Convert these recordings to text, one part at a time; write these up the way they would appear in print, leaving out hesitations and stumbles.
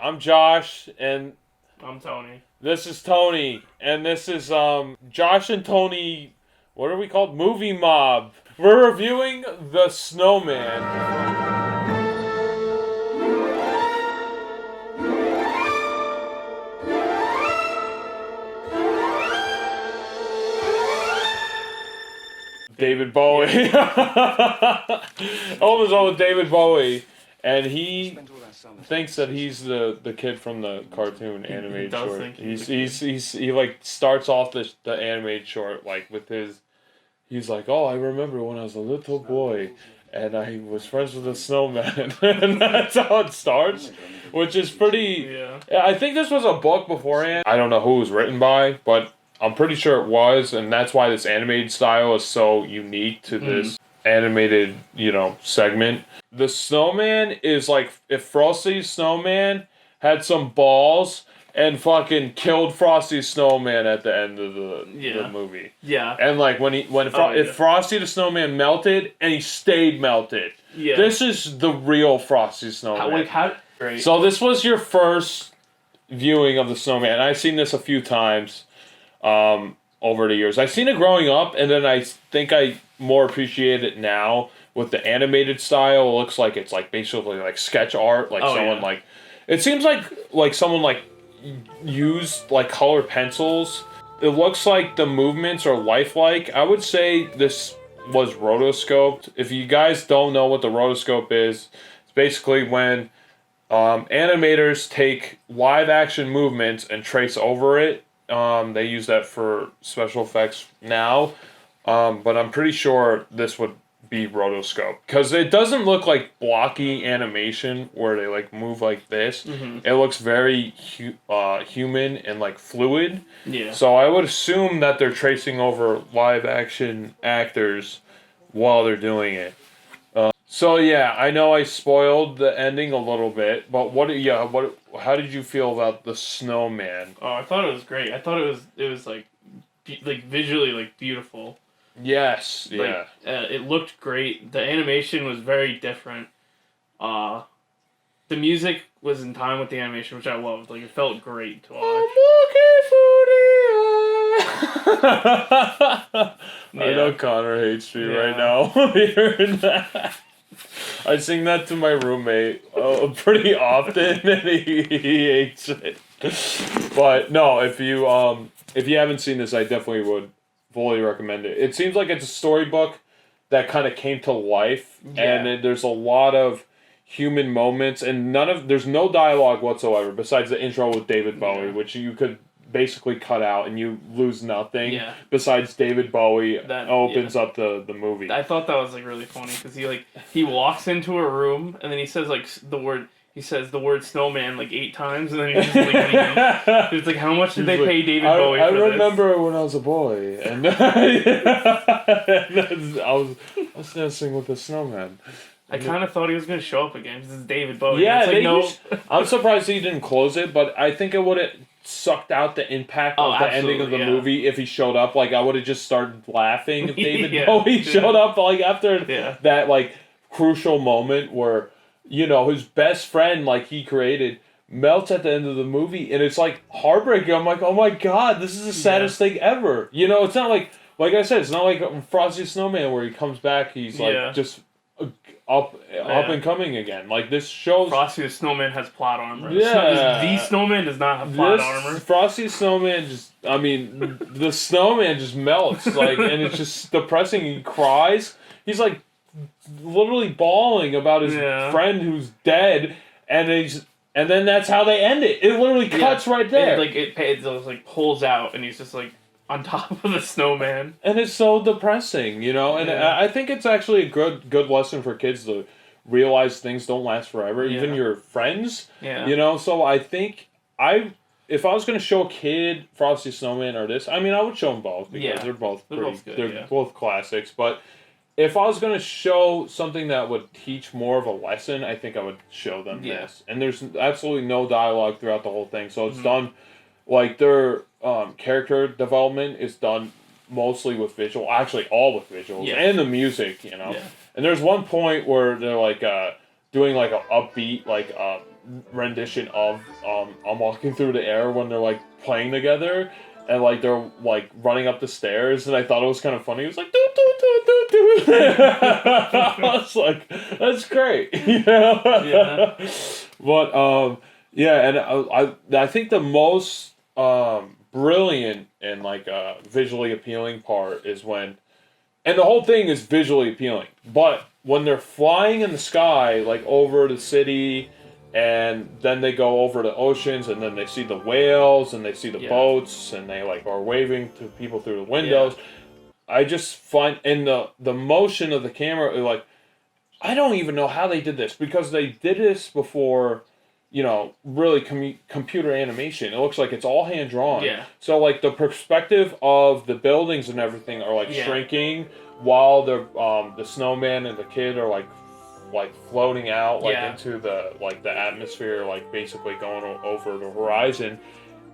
I'm Josh, and I'm Tony. this is Tony, and this is Josh and Tony. What are we called? Movie Mob. We're reviewing The Snowman. David Bowie. Almost all with David Bowie, and he thinks that he's the kid from the cartoon animated does short. think He like starts off the animated short like with his. He's like, oh, I remember when I was a little boy, and I was friends with a snowman, and that's how it starts, which is pretty. Yeah. I think this was a book beforehand. I don't know who it was written by, but I'm pretty sure it was, and that's why this animated style is so unique to this animated, segment. The snowman is like if Frosty's snowman had some balls and fucking killed Frosty's snowman at the end of the movie. Yeah. And like if Frosty the snowman melted and he stayed melted. Yeah. This is the real Frosty snowman. Right. So this was your first viewing of the snowman. I've seen this a few times over the years. I've seen it growing up, and then I think I more appreciate it now with the animated style. It looks like it's like basically like sketch art, like like it seems like someone like used like colored pencils. It looks like the movements are lifelike. I would say this was rotoscoped. If you guys don't know what the rotoscope is, it's basically when animators take live action movements and trace over it. They use that for special effects now, but I'm pretty sure this would be rotoscope because it doesn't look like blocky animation where they like move like this. It looks very human and like fluid. Yeah. So I would assume that they're tracing over live action actors while they're doing it. So yeah, I know I spoiled the ending a little bit, but how did you feel about the snowman? Oh, I thought it was great. I thought it was like visually like beautiful. Yes, yeah. It looked great. The animation was very different. The music was in time with the animation, which I loved. Like it felt great to watch. I know Connor hates me right now hearing that. I sing that to my roommate pretty often, and he hates it. But no, if you haven't seen this, I definitely would fully recommend it. It seems like it's a storybook that kind of came to life, and there's a lot of human moments, and there's no dialogue whatsoever besides the intro with David Bowie, which you could basically cut out and you lose nothing besides David Bowie opens up the movie. I thought that was like really funny because he walks into a room and then he says like the word snowman like 8 times and then he's just like it's like how much did they pay David Bowie for this? I remember when I was a boy and I was dancing with the snowman. I kind of thought he was going to show up again because it's David Bowie. Yeah, I'm surprised he didn't close it, but I think it would have sucked out the impact of the ending of the movie if he showed up. Like, I would have just started laughing if David Bowie showed up, like, after that, like, crucial moment where, his best friend, like, he created, melts at the end of the movie, and it's, like, heartbreaking. I'm like, oh my god, this is the saddest thing ever. It's not like I said, it's not like Frosty Snowman where he comes back, he's, like, just up and coming again. Like, this shows Frosty the Snowman has plot armor. Yeah. The Snowman does not have plot armor. Frosty Snowman the snowman just melts, like, and it's just depressing. He cries. He's, like, literally bawling about his friend who's dead, and then that's how they end it. It literally cuts right there. And, it pulls out, and he's just, like, on top of the snowman. And it's so depressing, and I think it's actually a good lesson for kids to realize things don't last forever, even your friends, so I think if I was going to show a kid Frosty Snowman or this, I would show them both, because they're both good, they're both classics, but if I was going to show something that would teach more of a lesson, I think I would show them this. And there's absolutely no dialogue throughout the whole thing, so it's done, like, their character development is done mostly with visual, actually all with visuals, and the music, And there's one point where they're, like, doing, like, a upbeat, like, rendition of I'm Walking Through the Air when they're like playing together and like they're like running up the stairs, and I thought it was kind of funny. It was like doo doo doo doo doo. I was like, that's great, you know. Yeah. But yeah, and I think the most brilliant and like visually appealing part is when, and the whole thing is visually appealing, but when they're flying in the sky like over the city, and then they go over the oceans, and then they see the whales and they see the boats, and they like are waving to people through the windows. I just find, in the motion of the camera, like, I don't even know how they did this, because they did this before, you know, really computer animation. It looks like it's all hand drawn. Yeah. So like the perspective of the buildings and everything are like shrinking, while the snowman and the kid are like floating out into the atmosphere, like basically going over the horizon,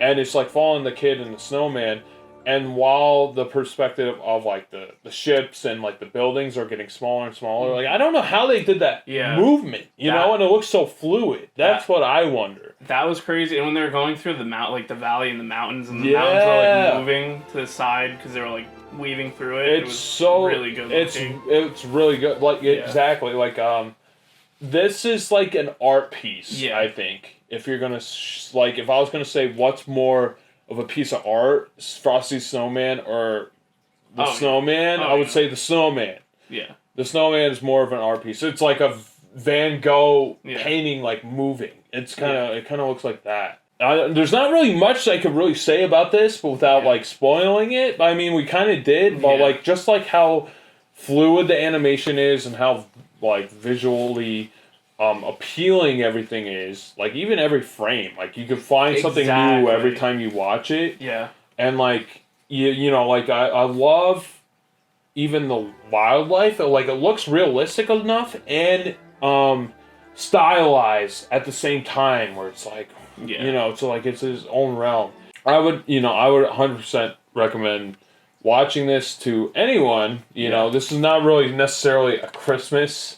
and it's like following the kid and the snowman. And while the perspective of like the ships and like the buildings are getting smaller and smaller, like I don't know how they did that movement, you know, and it looks so fluid. That's what I wonder. That was crazy. And when they were going through the like the valley and the mountains were like moving to the side because they were like weaving through it. It was so really good looking. It's really good. Like exactly like this is like an art piece. I think if you're gonna like if I was gonna say what's more of a piece of art, Frosty Snowman or the Snowman, I would say the Snowman. Yeah. The Snowman is more of an art piece. It's like a Van Gogh painting, like moving. It kind of looks like that. There's not really much I could really say about this, but without like spoiling it. I mean, we kind of did, but like just like how fluid the animation is and how like visually appealing everything is, like even every frame, like you can find something new every time you watch it. Yeah. And like you know, like I love even the wildlife. Like it looks realistic enough and stylized at the same time, where it's like you know, it's like it's his own realm. I would 100% recommend watching this to anyone. You know, this is not really necessarily a Christmas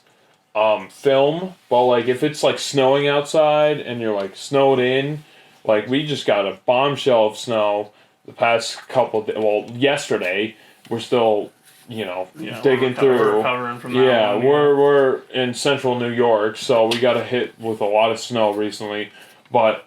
film, but like if it's like snowing outside and you're like snowed in, like we just got a bombshell of snow the past couple yesterday. We're still digging through, recovering from that one, we're in central New York, so we got hit with a lot of snow recently. But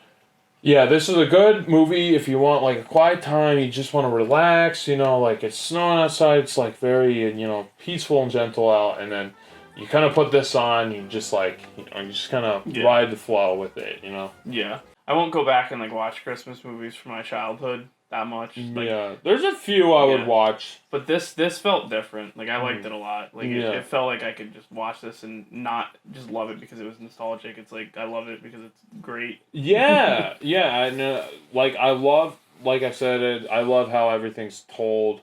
yeah, this is a good movie if you want like a quiet time, you just want to relax, like it's snowing outside, it's like very peaceful and gentle out, and then you kind of put this on, you just like, you just kind of ride the flow with it, Yeah. I won't go back and like watch Christmas movies from my childhood that much. Like, there's a few I would watch. But this felt different. Like, I liked it a lot. Like, it felt like I could just watch this and not just love it because it was nostalgic. It's like, I love it because it's great. Yeah, yeah. And, like, like I said, I love how everything's told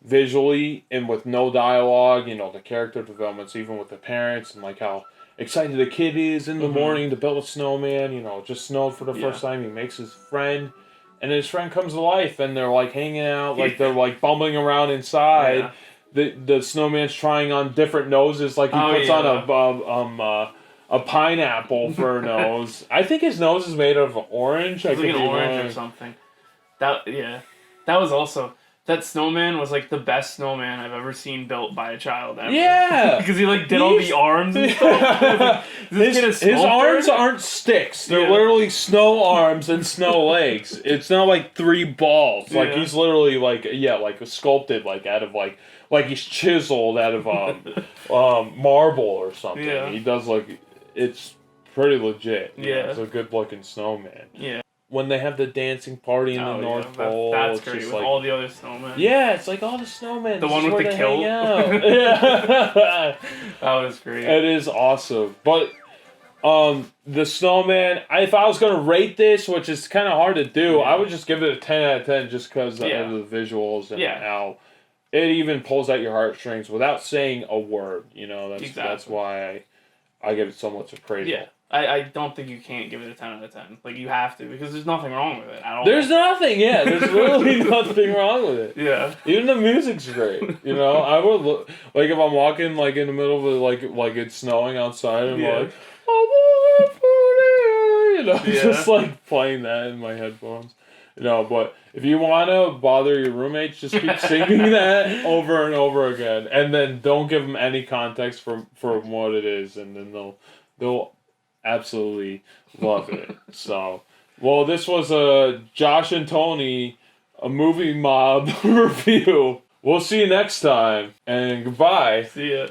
visually and with no dialogue, the character developments, even with the parents, and like how excited the kid is in the morning to build a snowman, it just snowed for the first time, he makes his friend, and his friend comes to life, and they're like hanging out, like they're like bumbling around inside. The snowman's trying on different noses, like he puts on a pineapple for a nose. I think his nose is made of orange. It's like an orange or something. That was also... That snowman was like the best snowman I've ever seen built by a child ever. Yeah! Because he like did all the arms and stuff. His arms aren't sticks. They're literally snow arms and snow legs. It's not like 3 balls. Like he's literally like sculpted like out of like he's chiseled out of marble or something. Yeah. He does like, it's pretty legit. Yeah. It's a good looking snowman. Yeah. When they have the dancing party in the North Pole. That's great, with like, all the other snowmen. Yeah, it's like all the snowmen. The one with the kilt. Yeah. That was great. It is awesome. But the snowman, if I was going to rate this, which is kind of hard to do, I would just give it a 10 out of 10 just because of the visuals and how it even pulls at your heartstrings without saying a word. That's why I give it so much appraisal. Yeah. I don't think you can't give it a 10 out of 10. Like, you have to, because there's nothing wrong with it at all. There's nothing, there's really nothing wrong with it. Yeah. Even the music's great, I would look, like, if I'm walking, like, in the middle of, like it's snowing outside, and I'm like, I wanna put it. I'm just like playing that in my headphones. But if you want to bother your roommates, just keep singing that over and over again, and then don't give them any context for what it is, and then they'll absolutely love it. So, well, this was a Josh and Tony, a movie mob review. We'll see you next time, and goodbye. See ya.